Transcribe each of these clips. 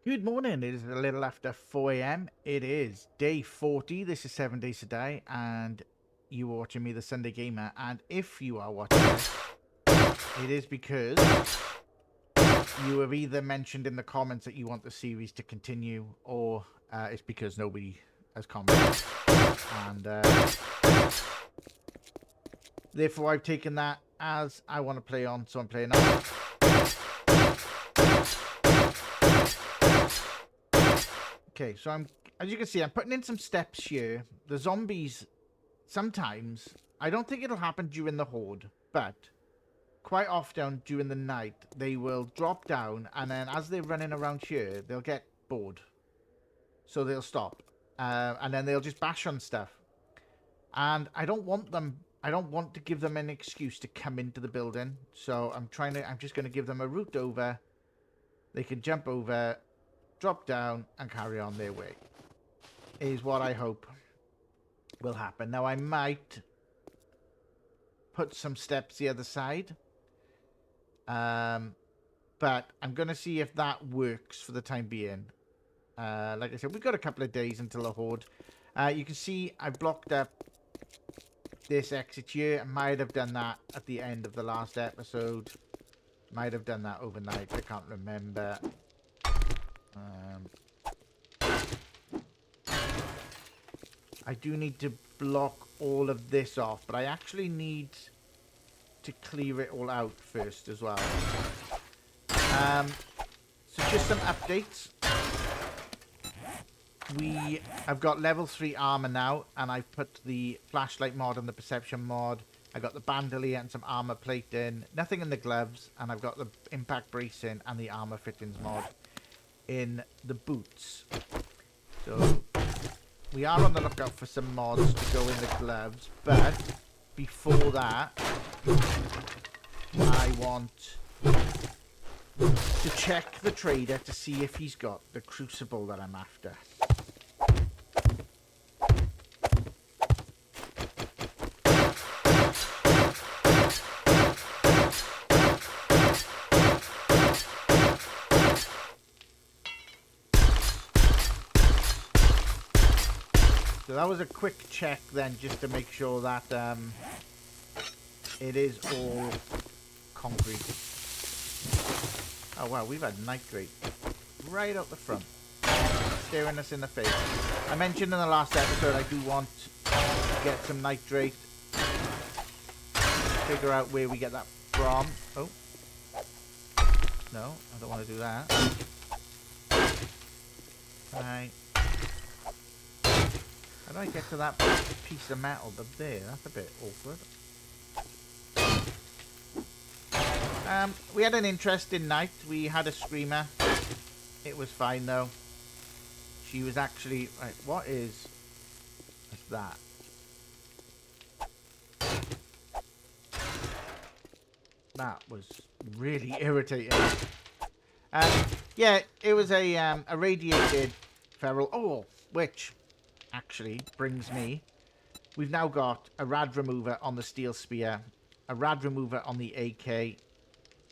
Good morning. It is a little after 4 a.m. It is day 40. This is 7 days a day, and you are watching me, the Sunday Gamer. And if you are watching this, it is because you have either mentioned in the comments that you want the series to continue, or it's because nobody has commented. And therefore, I've taken that as I want to play on, so I'm playing on. Okay, so as you can see, I'm putting in some steps here. The zombies, sometimes, I don't think it'll happen during the horde, but quite often during the night, they will drop down, and then as they're running around here, they'll get bored. So they'll stop. And then they'll just bash on stuff. And I don't want to give them an excuse to come into the building. So I'm just going to give them a route over. They can jump over, drop down, and carry on their way. Is what I hope will happen. Now, I might put some steps the other side. But I'm going to see if that works for the time being. Like I said, we've got a couple of days until the horde. You can see I blocked up this exit here. I might have done that at the end of the last episode. Might have done that overnight. I can't remember. I do need to block all of this off, but I actually need to clear it all out first as well. So just some updates. I've got level 3 armor now, and I've put the flashlight mod and the perception mod. I got the bandolier and some armor plating. Nothing in the gloves, and I've got the impact bracing and the armor fittings mod in the boots. So we are on the lookout for some mods to go in the gloves, but before that, I want to check the trader to see if he's got the crucible that I'm after. So that was a quick check then, just to make sure that it is all concrete. Oh wow, we've had nitrate right out the front, staring us in the face. I mentioned in the last episode I do want to get some nitrate, figure out where we get that from. Oh, no, I don't want to do that. Right. How do I get to that piece of metal up there? That's a bit awkward. We had an interesting night. We had a screamer. It was fine though. She was actually... Right, what is that? That was really irritating. Yeah, it was a radiated feral... Oh, which actually brings me... We've now got a rad remover on the steel spear, a rad remover on the AK,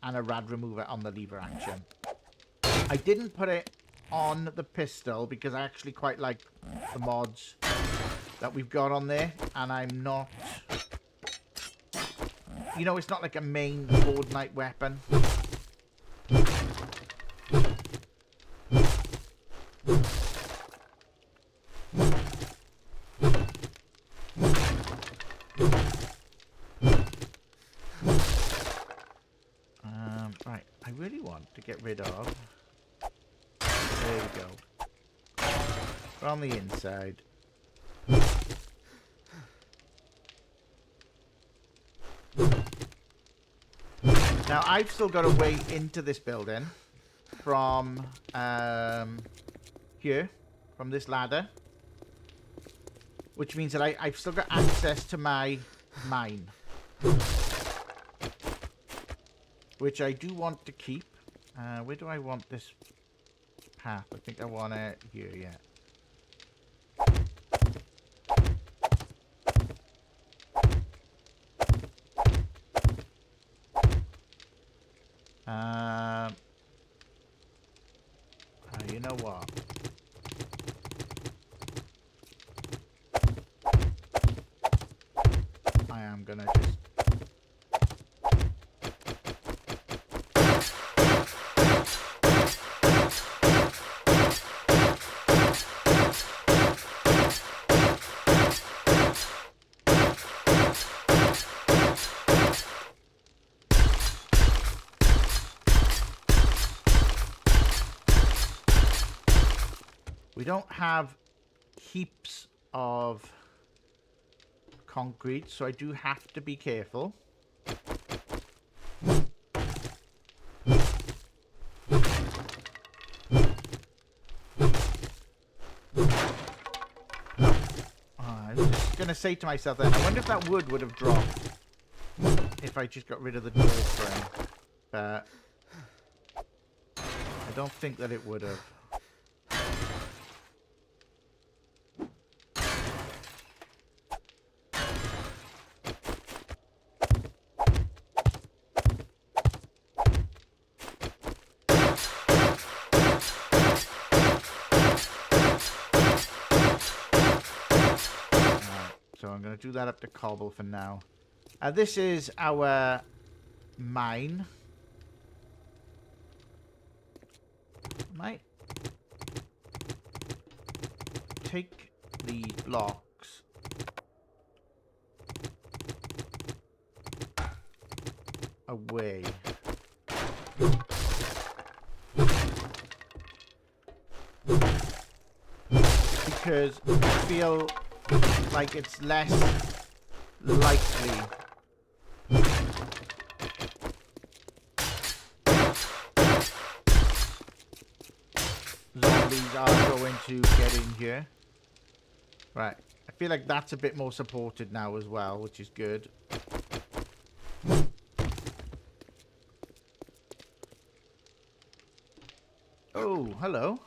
and a rad remover on the lever action. I didn't put it on the pistol because I actually quite like the mods that we've got on there, and I'm not... You know, it's not like a main Fortnite weapon. Right, I really want to get rid of... There we go. From the inside. Now, I've still got a way into this building from here, from this ladder. Which means that I've still got access to my mine. Which I do want to keep. Where do I want this path? I think I want it here, yeah. Right. You know what? I am gonna just... We don't have heaps of concrete, so I do have to be careful. I was just going to say to myself then, I wonder if that wood would have dropped if I just got rid of the door frame. But I don't think that it would have. So I'm going to do that up to cobble for now. This is our mine. Might take the blocks away. Because I feel like it's less likely zombies are going to get in here. Right. I feel like that's a bit more supported now as well, which is good. Oh, hello.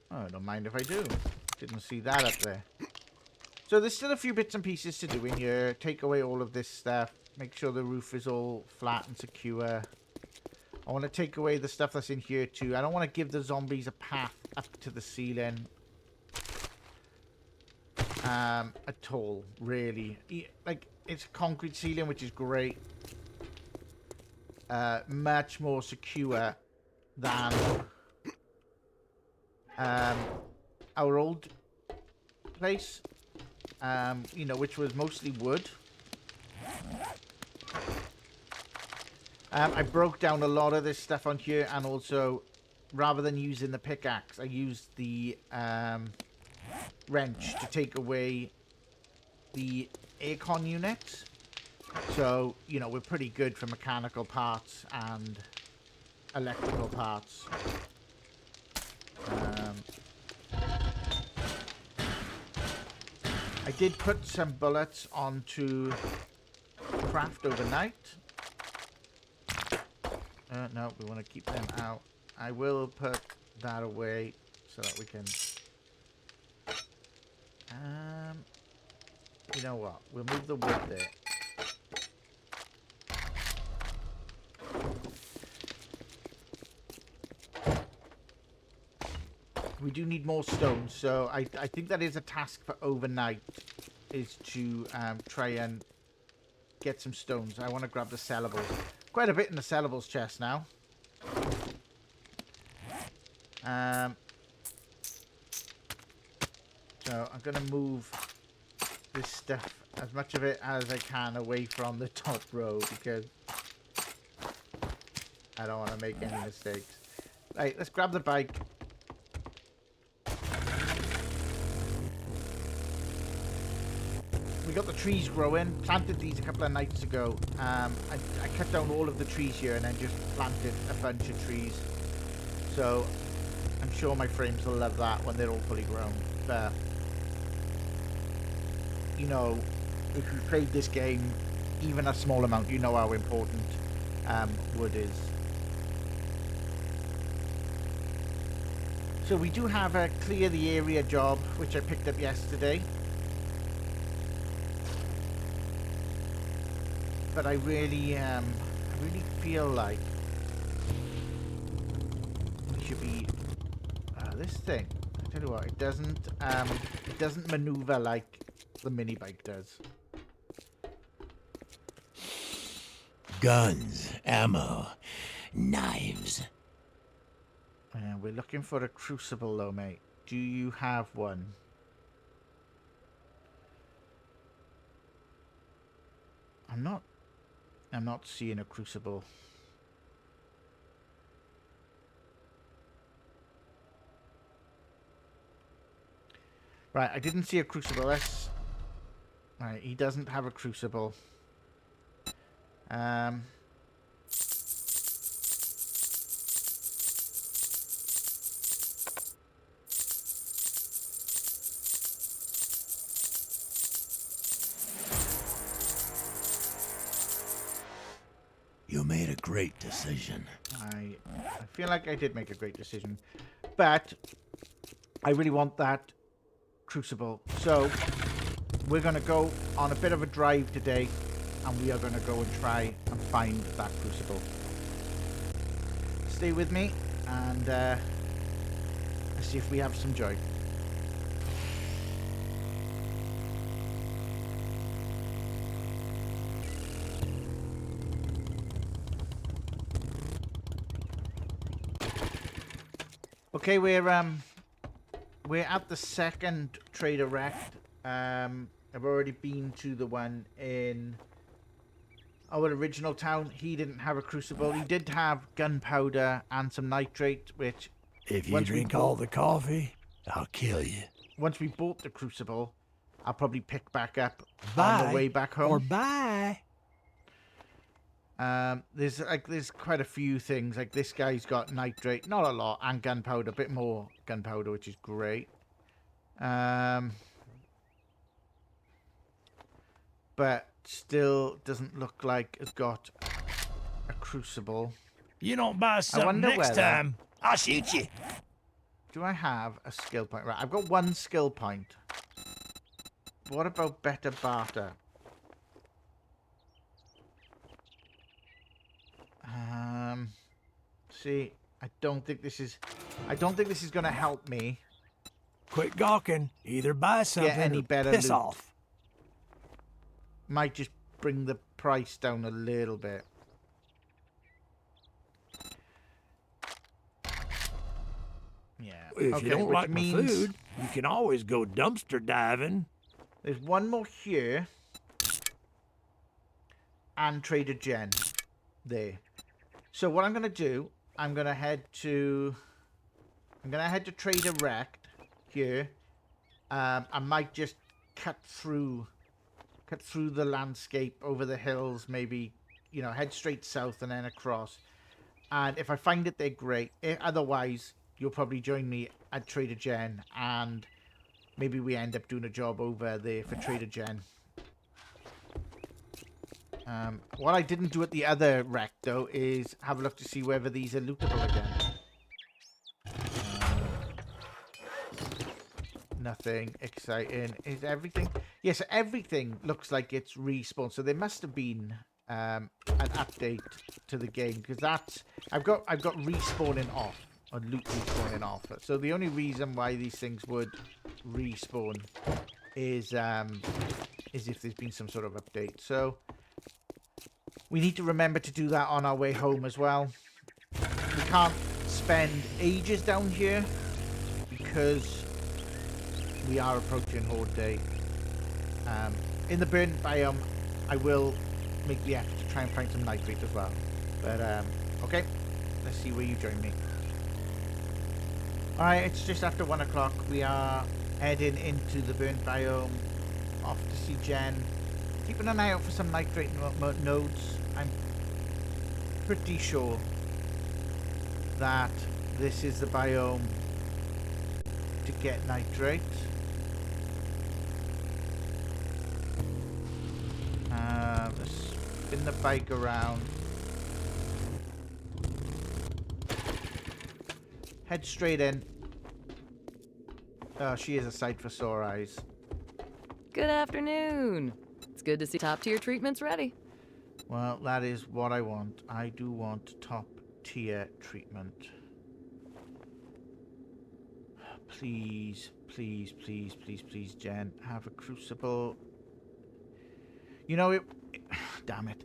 Oh, I don't mind if I do. Didn't see that up there. So there's still a few bits and pieces to do in here. Take away all of this stuff. Make sure the roof is all flat and secure. I want to take away the stuff that's in here too. I don't want to give the zombies a path up to the ceiling. At all, really. Like, it's a concrete ceiling, which is great. Much more secure than our old place, you know, which was mostly wood. I broke down a lot of this stuff on here, and also, rather than using the pickaxe, I used the wrench to take away the aircon units. So, you know, we're pretty good for mechanical parts and electrical parts. I did put some bullets onto craft overnight. No, we want to keep them out. I will put that away so that we can... you know what? We'll move the wood there. We do need more stones, so I think that is a task for overnight, is to try and get some stones. I want to grab the sellables. Quite a bit in the sellables chest now. So I'm going to move this stuff, as much of it as I can, away from the top row, because I don't want to make any mistakes. Right, let's grab the bike. We got the trees growing. Planted these a couple of nights ago. I cut down all of the trees here and then just planted a bunch of trees. So I'm sure my frames will love that when they're all fully grown. But you know, if you played this game even a small amount, you know how important wood is. So we do have a clear the area job, which I picked up yesterday. but I really feel like we should be. This thing. I tell you what, it doesn't maneuver like the mini bike does. Guns, ammo, knives. We're looking for a crucible, though, mate. Do you have one? I'm not seeing a crucible. Right, I didn't see a crucible. Right, he doesn't have a crucible. You made a great decision. I feel like I did make a great decision, but I really want that crucible. So we're going to go on a bit of a drive today, and we are going to go and try and find that crucible. Stay with me, and let's see if we have some joy. Okay, we're at the second trader wrecked. I've already been to the one in our original town. He didn't have a crucible. He did have gunpowder and some nitrate, which... If you drink all the coffee, I'll kill you. Once we bought the crucible, I'll probably pick back up on the way back home. Or bye. There's quite a few things. Like this guy's got nitrate, not a lot, and gunpowder, a bit more gunpowder, which is great. But still doesn't look like it's got a crucible. You don't buy something next time, I'll shoot you. Do I have a skill point? Right, I've got one skill point. What about better barter? See, I don't think this is going to help me. Quit gawking. Either buy something get any or better piss loot. off. Might just bring the price down a little bit. Yeah. If you don't like my food, you can always go dumpster diving. There's one more here. And Trader Jen. There. So what I'm going to do, I'm going to head to Trader Wrecked here. I might just cut through the landscape over the hills, maybe, you know, head straight south and then across. And if I find it, they're great. Otherwise, you'll probably join me at Trader Jen, and maybe we end up doing a job over there for Trader Jen. What I didn't do at the other wreck, though, is have a look to see whether these are lootable again. Nothing exciting. Is everything? Yes, everything looks like it's respawned. So there must have been an update to the game, because that's I've got respawning off, or loot respawning off. So the only reason why these things would respawn is if there's been some sort of update. So we need to remember to do that on our way home as well. We can't spend ages down here because we are approaching Horde Day. In the burnt biome, I will make the effort to try and find some nitrate as well. But, okay. Let's see where you join me. Alright, it's just after 1 o'clock. We are heading into the burnt biome. Off to see Jen. Keeping an eye out for some nitrate nodes. I'm pretty sure that this is the biome to get nitrate. Let's spin the bike around. Head straight in. Oh, she is a sight for sore eyes. Good afternoon. It's good to see top-tier treatments ready. Well, that is what I want. I do want top tier treatment. Please, please, please, please, please, Jen, have a crucible. You know, damn it.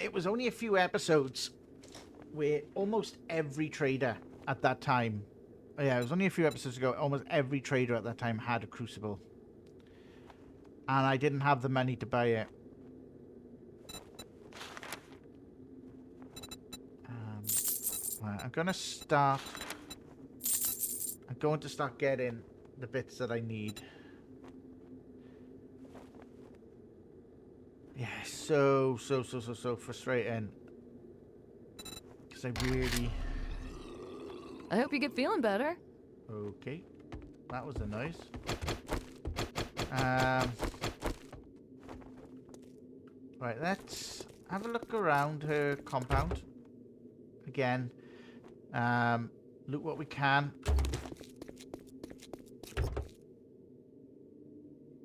It was only a few episodes where almost every trader at that time, yeah, it was only a few episodes ago, almost every trader at that time had a crucible. And I didn't have the money to buy it. Right, I'm going to start getting the bits that I need. Yeah, so frustrating. Because I really... I hope you get feeling better. Okay. That was a noise. Right, let's have a look around her compound. Again. Loot what we can.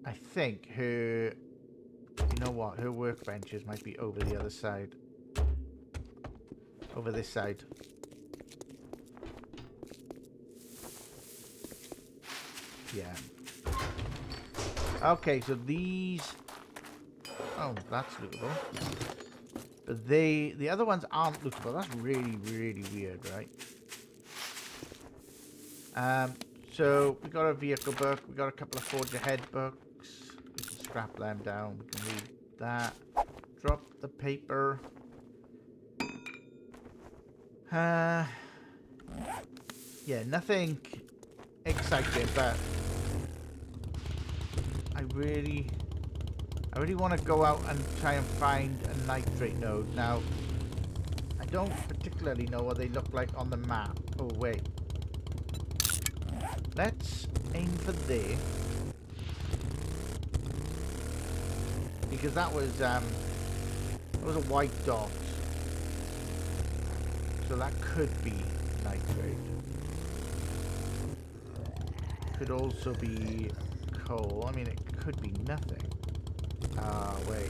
I think her... You know what? Her workbenches might be over the other side. Over this side. Yeah. Okay, so these... Oh, that's lootable. But the other ones aren't lootable. That's really, really weird, right? So we got a vehicle book. We got a couple of Forge Ahead books. We can scrap them down. We can read that. Drop the paper. Yeah, nothing exciting, but I really want to go out and try and find a nitrate node. Now, I don't particularly know what they look like on the map. Oh, wait. Let's aim for there. Because that was a white dot. So that could be nitrate. Could also be coal. I mean, it could be nothing. Wait.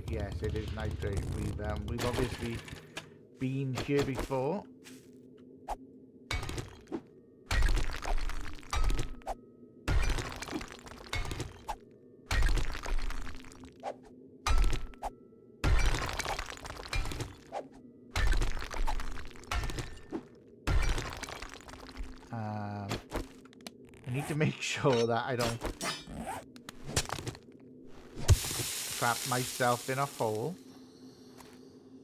Yes, it is nitrate. We've obviously been here before. I need to make sure that I don't trap myself in a hole.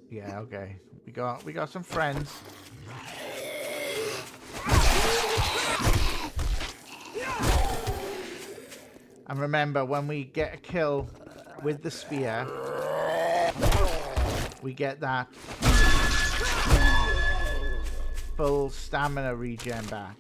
Yeah, okay. We got some friends. And remember, when we get a kill with the spear, we get that full stamina regen back.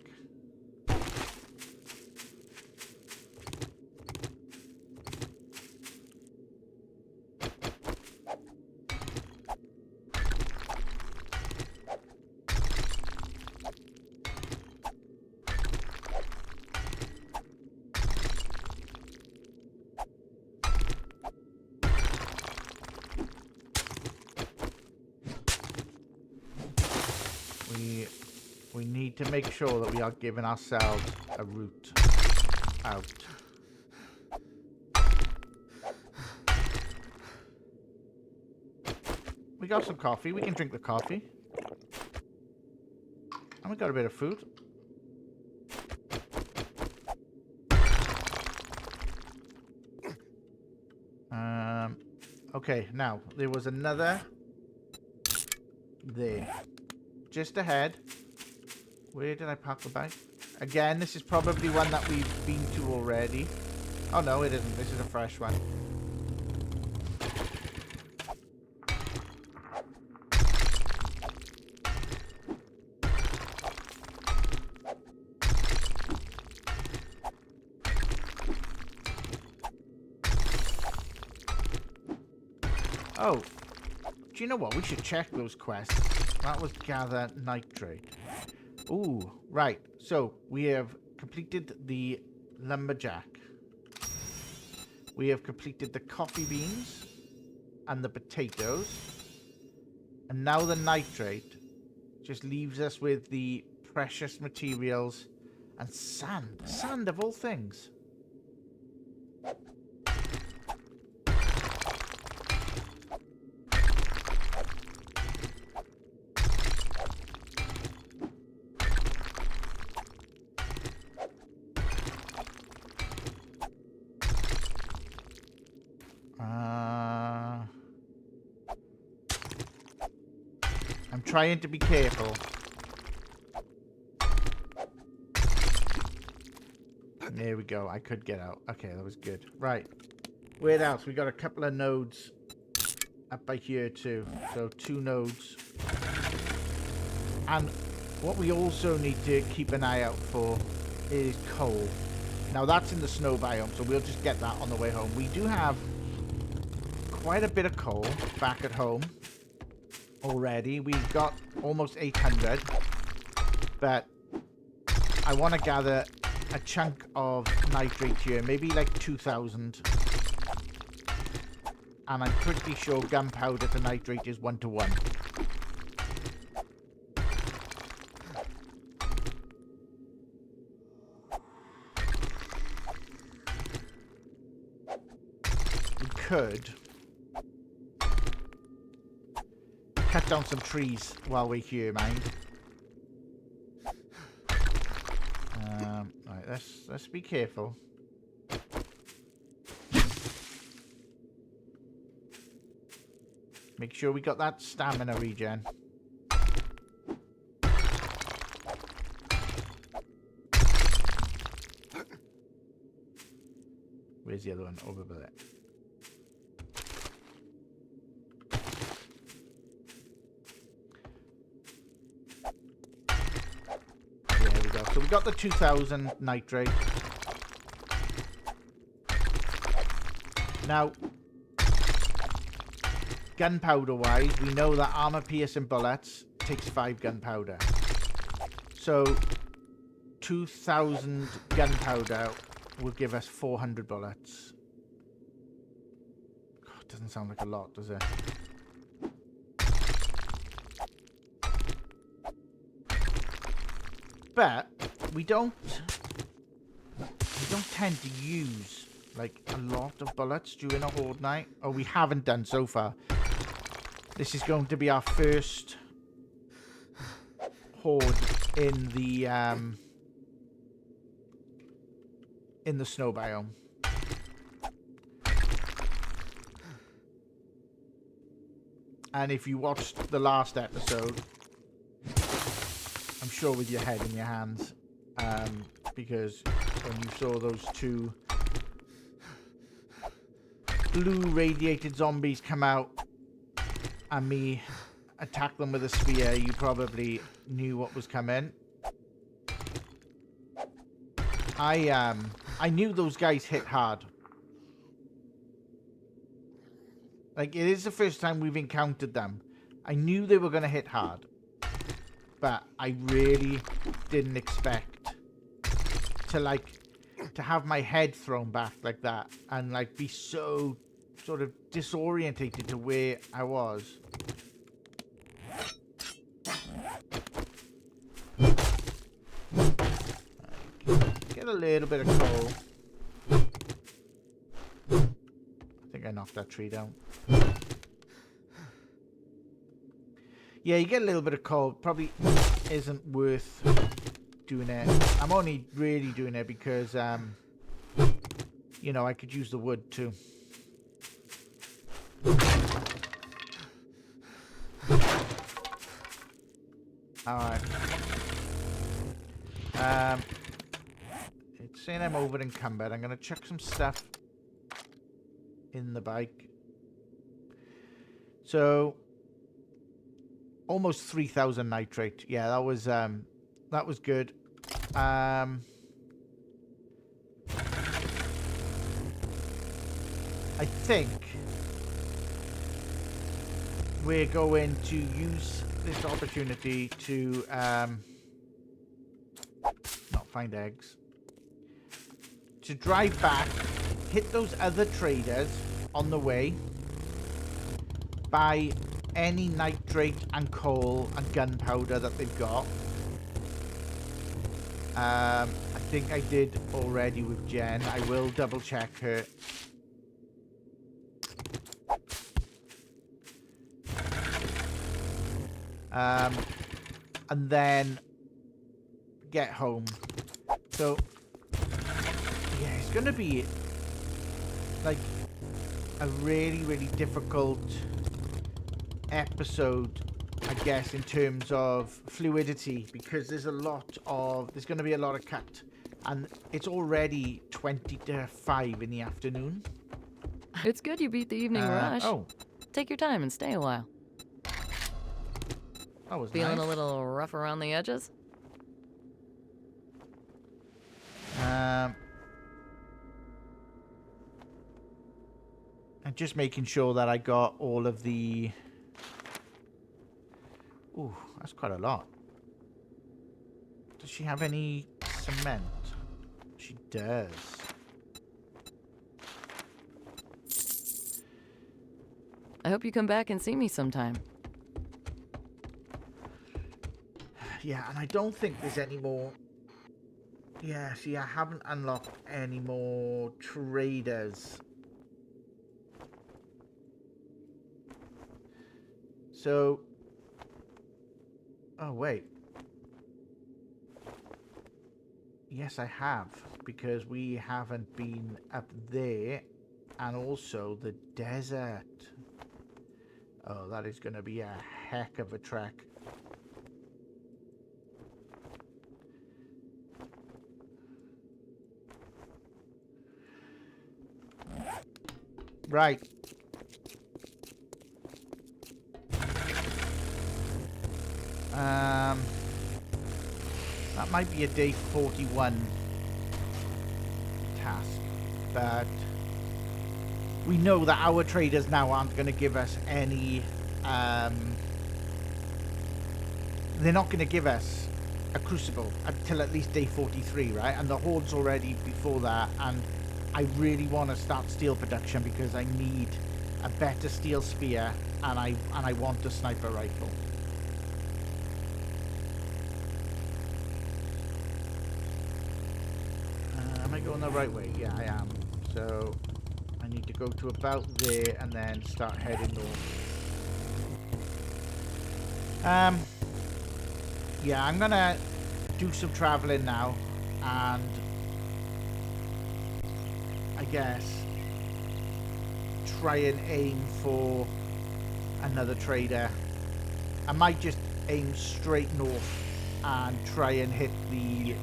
We need to make sure that we are giving ourselves a route out. We got some coffee. We can drink the coffee. And we got a bit of food. Okay, now, there was another there. Just ahead. Where did I park the bike? Again, this is probably one that we've been to already. Oh no, it isn't. This is a fresh one. Oh, do you know what? We should check those quests. That was gather nitrate. Ooh, right. So, we have completed the lumberjack. We have completed the coffee beans and the potatoes. And now the nitrate just leaves us with the precious materials and sand. Sand of all things. I'm trying to be careful. There we go. I could get out. Okay, that was good. Right. Where else? We got a couple of nodes up by here too. So 2 nodes. And what we also need to keep an eye out for is coal. Now that's in the snow biome, so we'll just get that on the way home. We do have quite a bit of coal back at home already. We've got almost 800, but I want to gather a chunk of nitrate here, maybe like 2,000, and I'm pretty sure gunpowder to nitrate is 1-to-1. We could cut down some trees while we're here, mind. Right, let's be careful. Make sure we got that stamina regen. Where's the other one? Over there. So we got the 2,000 nitrate. Now, gunpowder wise, we know that armor piercing bullets takes 5 gunpowder. So 2,000 gunpowder will give us 400 bullets. God, doesn't sound like a lot, does it? But we don't tend to use like a lot of bullets during a horde night. Or we haven't done so far. This is going to be our first horde in the snow biome. And if you watched the last episode, I'm sure with your head in your hands, because when you saw those 2 blue radiated zombies come out and me attack them with a spear, you probably knew what was coming. I knew those guys hit hard. Like, it is the first time we've encountered them. I knew they were going to hit hard. But I really didn't expect to have my head thrown back like that and like be so sort of disorientated to where I was. Get a little bit of coal. I think I knocked that tree down. Yeah, you get a little bit of coal. Probably isn't worth doing it. I'm only really doing it because, you know, I could use the wood too. Alright. It's saying I'm over encumbered. I'm going to chuck some stuff in the bike. So, almost 3,000 nitrate. Yeah, that was good. I think we're going to use this opportunity to not find eggs. To drive back, hit those other traders on the way, buy any nitrate and coal and gunpowder that they've got. I think I did already with Jen. I will double check her. And then get home. So yeah, it's gonna be like a really, really difficult episode, I guess, in terms of fluidity, because there's going to be a lot of cut, and it's already 20 to 5 in the afternoon. It's good you beat the evening rush. Oh, Take your time and stay a while. that was Feeling nice. a little rough around the edges? And just making sure that I got all of the... Ooh, that's quite a lot. Does she have any cement? She does. I hope you come back and see me sometime. Yeah, and I don't think there's any more... Yeah, see, I haven't unlocked any more traders. So... Oh, wait. Yes, I have, because we haven't been up there, and also the desert. Oh, that is going to be a heck of a trek. Right. That might be a day 41 task, but we know that our traders now aren't going to give us any, they're not going to give us a crucible until at least day 43, right? And the horde's already before that, and I really want to start steel production because I need a better steel spear, and I want a sniper rifle. Am I going the right way? Yeah, I am. So I need to go to about there and then start heading north. Yeah, I'm gonna do some traveling now, and I guess try and aim for another trader. I might just aim straight north and try and hit the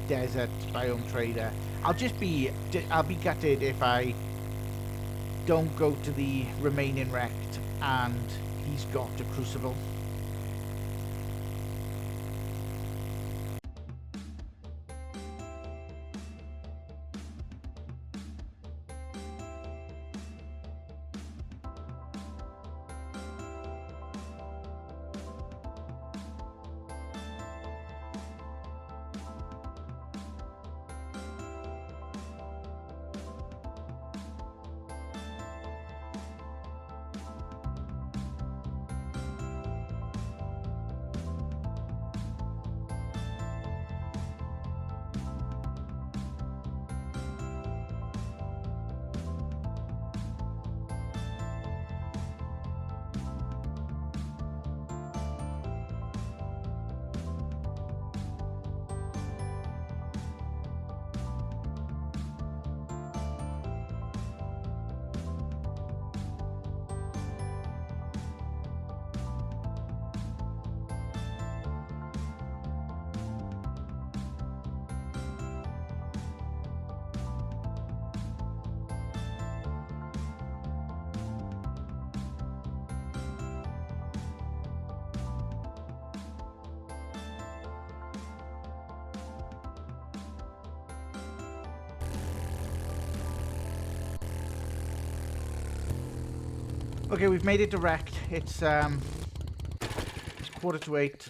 desert biome trader. I'll be gutted if I don't go to the remaining wrecked and he's got a crucible. Okay, we've made it direct. It's 7:45.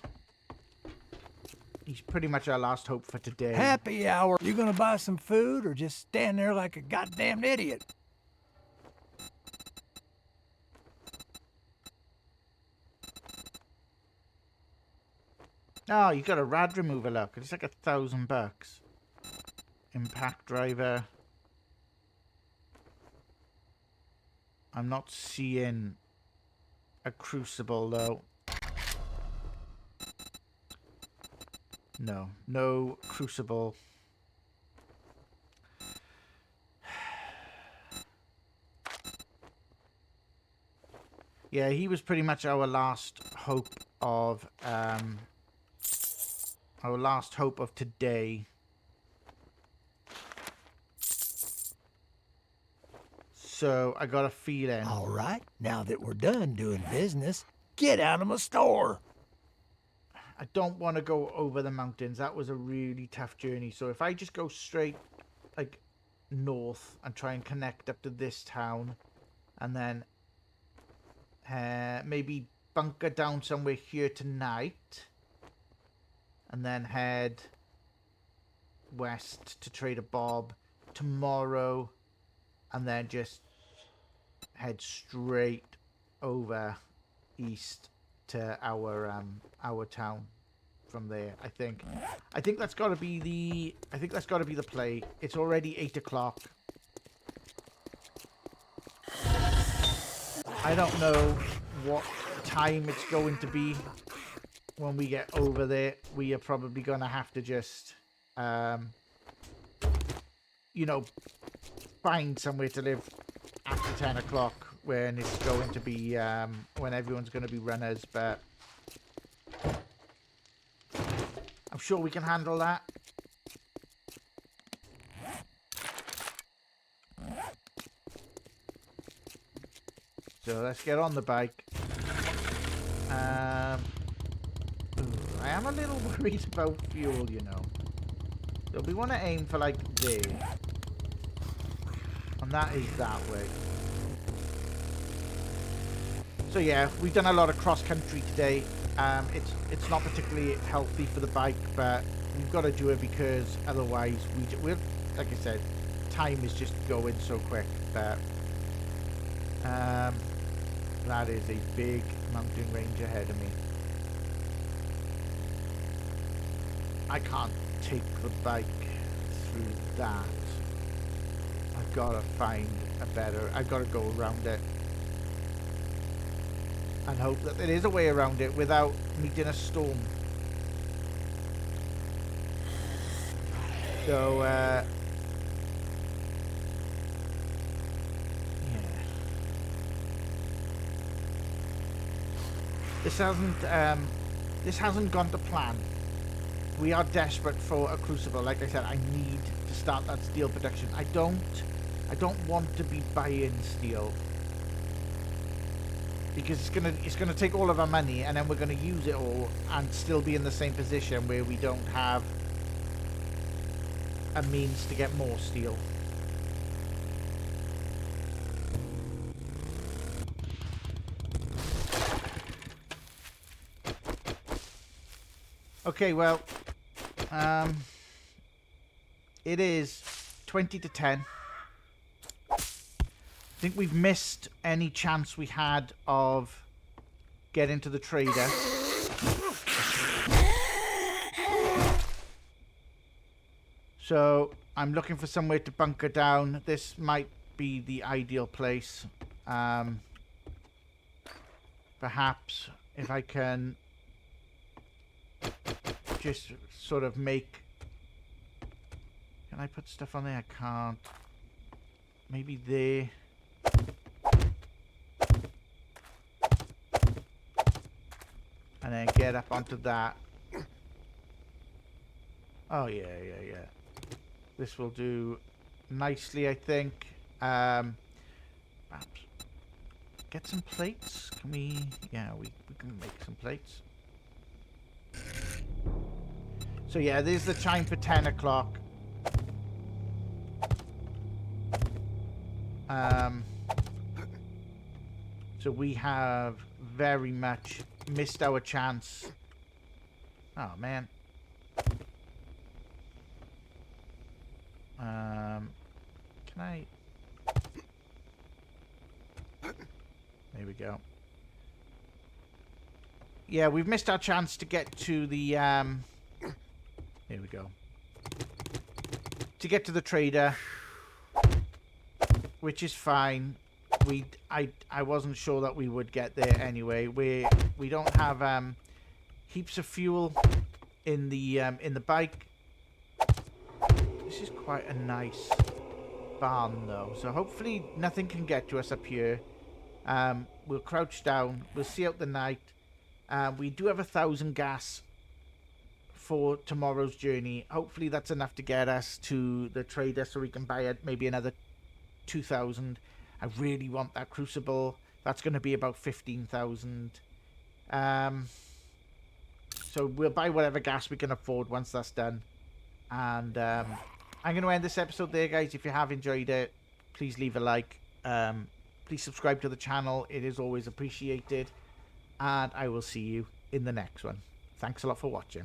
He's pretty much our last hope for today. Happy hour. You gonna buy some food or just stand there like a goddamn idiot? Oh, you got a rad remover, look. It's like $1,000. Impact driver. I'm not seeing a crucible, though. No. No crucible. Yeah, he was pretty much our last hope of, today. So, I got a feeling. All right, now that we're done doing business, get out of my store. I don't want to go over the mountains. That was a really tough journey. So, if I just go straight, like, north and try and connect up to this town, and then maybe bunker down somewhere here tonight, and then head west to Trader Bob tomorrow, and then just head straight over east to our town from there. I think that's got to be the play. It's already 8 o'clock. I don't know what time it's going to be when we get over there. We are probably going to have to just, you know, find somewhere to live after 10 o'clock when it's going to be, when everyone's going to be runners, but I'm sure we can handle that. So let's get on the bike. I am a little worried about fuel, you know. So we want to aim for like there. And that is that way. So yeah, we've done a lot of cross country today. It's not particularly healthy for the bike, but we've got to do it because otherwise we're like I said, time is just going so quick. But that is a big mountain range ahead of me. I can't take the bike through that. I've got to find a better... I've got to go around it. And hope that there is a way around it without meeting a storm. So, yeah. This hasn't gone to plan. We are desperate for a crucible. Like I said, I need to start that steel production. I don't want to be buying steel because it's gonna take all of our money, and then we're gonna use it all and still be in the same position where we don't have a means to get more steel. Okay, well, it is 20 to 10. I think we've missed any chance we had of getting to the trader. So I'm looking for somewhere to bunker down. This might be the ideal place. Perhaps if I can just sort of make... Can I put stuff on there? I can't. Maybe there. And then get up onto that. Oh, yeah. This will do nicely, I think. Perhaps get some plates. Can we... Yeah, we can make some plates. So, yeah, there's the chime for 10 o'clock. So we have very much missed our chance. Oh, man. Can I... There we go. yeah, we've missed our chance to get to the, here we go. To get to the trader, which is fine. I wasn't sure that we would get there anyway. We don't have, heaps of fuel in the bike. This is quite a nice barn, though. So hopefully nothing can get to us up here. We'll crouch down. We'll see out the night. We do have 1,000 gas for tomorrow's journey. Hopefully that's enough to get us to the trader so we can buy it maybe another 2,000. I really want that crucible. That's going to be about 15,000. So we'll buy whatever gas we can afford once that's done. And I'm going to end this episode there, guys. If you have enjoyed it, please leave a like. Please subscribe to the channel. It is always appreciated. And I will see you in the next one. Thanks a lot for watching.